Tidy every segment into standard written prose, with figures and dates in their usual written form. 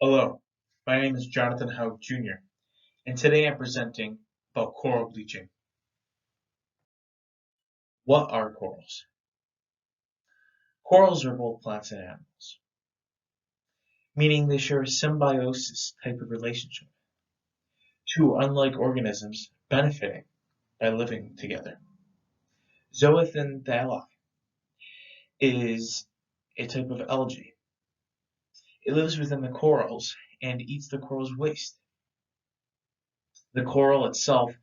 Hello, my name is Jonathan Haug Jr., and today I'm presenting about coral bleaching. What are corals? Corals are both plants and animals, meaning they share a symbiosis type of relationship, two unlike organisms benefiting by living together. Zoethan thalli is a type of algae. It lives within the corals and eats the coral's waste. The coral itself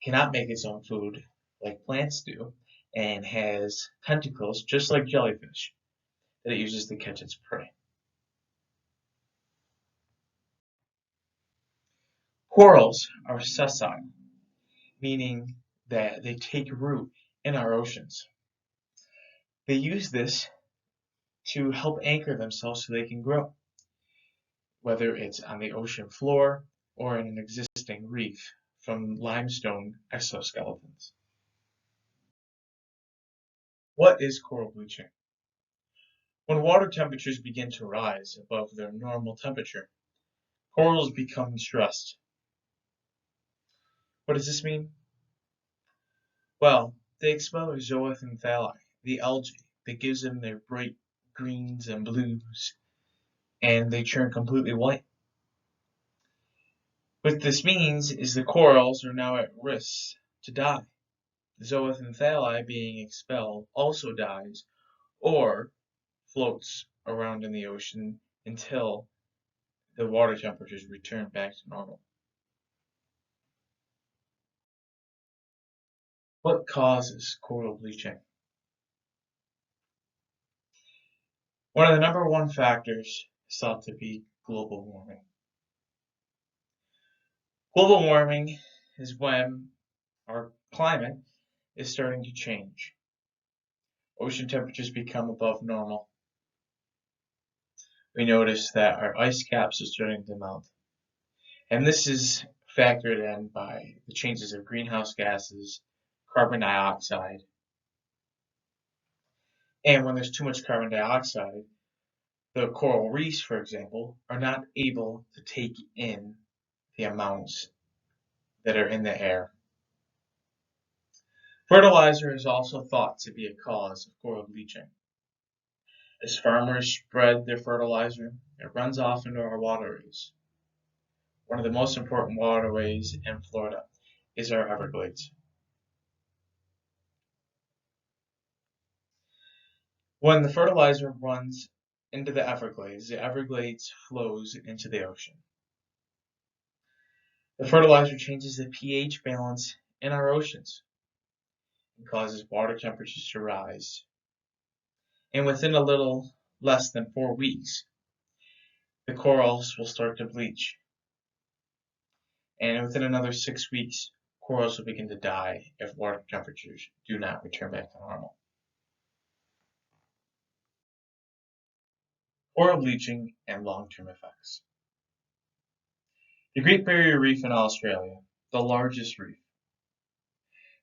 cannot make its own food like plants do, and has tentacles just like jellyfish that it uses to catch its prey. Corals are sessile, meaning that they take root in our oceans. They use this to help anchor themselves so they can grow, whether it's on the ocean floor or in an existing reef from limestone exoskeletons. What is coral bleaching? When water temperatures begin to rise above their normal temperature, corals become stressed. What does this mean? Well, they expel their zooxanthellae, the algae that gives them their bright greens and blues, and they turn completely white. What this means is the corals are now at risk to die. The zooxanthellae being expelled also dies or floats around in the ocean until the water temperatures return back to normal. What causes coral bleaching? One of the number one factors is thought to be global warming. Global warming is when our climate is starting to change. Ocean temperatures become above normal. We notice that our ice caps are starting to melt. And this is factored in by the changes of greenhouse gases, carbon dioxide. And when there's too much carbon dioxide, the coral reefs, for example, are not able to take in the amounts that are in the air. Fertilizer is also thought to be a cause of coral bleaching. As farmers spread their fertilizer, it runs off into our waterways. One of the most important waterways in Florida is our Everglades. When the fertilizer runs into the Everglades flows into the ocean. The fertilizer changes the pH balance in our oceans and causes water temperatures to rise. And within a little less than 4 weeks, the corals will start to bleach. And within another 6 weeks, corals will begin to die if water temperatures do not return back to normal. Coral bleaching and long-term effects. The Great Barrier Reef in Australia, the largest reef,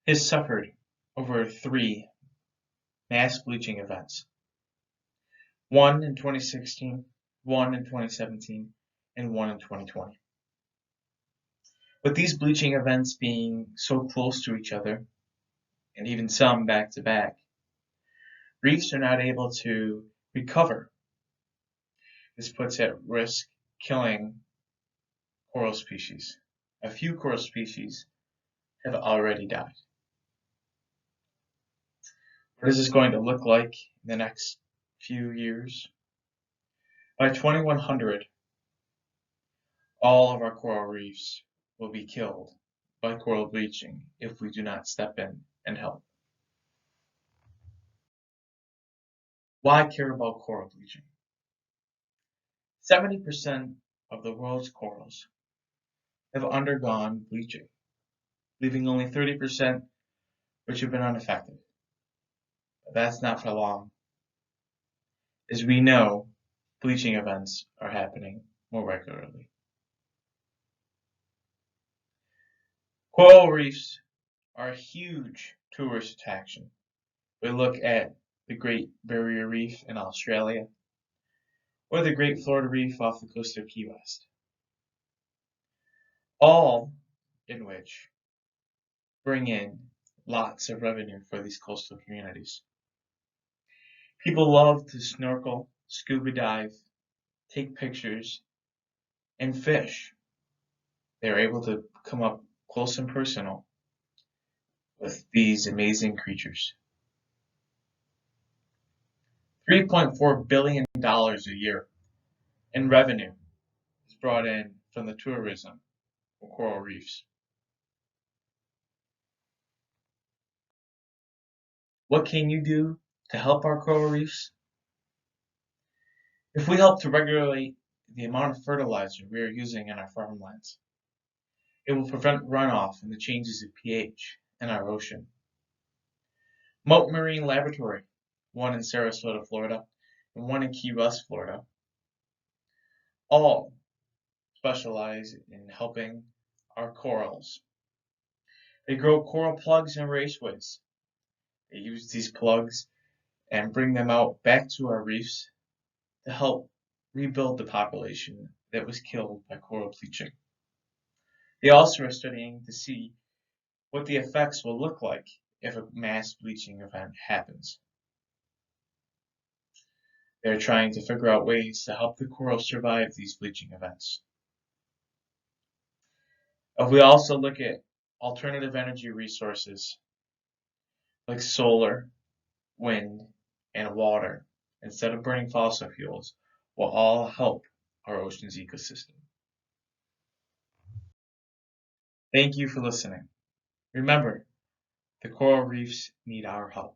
has suffered over 3 mass bleaching events. One in 2016, one in 2017, and one in 2020. With these bleaching events being so close to each other, and even some back to back, reefs are not able to recover. This puts at risk killing coral species. A few coral species have already died. What is this going to look like in the next few years? By 2100, all of our coral reefs will be killed by coral bleaching if we do not step in and help. Why care about coral bleaching? 70% of the world's corals have undergone bleaching, leaving only 30% which have been unaffected. But that's not for long. As we know, bleaching events are happening more regularly. Coral reefs are a huge tourist attraction. We look at the Great Barrier Reef in Australia, or the Great Florida Reef off the coast of Key West. All in which bring in lots of revenue for these coastal communities. People love to snorkel, scuba dive, take pictures, and fish. They're able to come up close and personal with these amazing creatures. $3.4 billion a year in revenue is brought in from the tourism of coral reefs. What can you do to help our coral reefs? If we help to regulate the amount of fertilizer we are using in our farmlands, it will prevent runoff and the changes of pH in our ocean. Moat Marine Laboratory, one in Sarasota, Florida, and one in Key West, Florida, all specialize in helping our corals. They grow coral plugs and raceways. They use these plugs and bring them out back to our reefs to help rebuild the population that was killed by coral bleaching. They also are studying to see what the effects will look like if a mass bleaching event happens. They're trying to figure out ways to help the coral survive these bleaching events. If we also look at alternative energy resources like solar, wind, and water, instead of burning fossil fuels, will all help our ocean's ecosystem. Thank you for listening. Remember, the coral reefs need our help.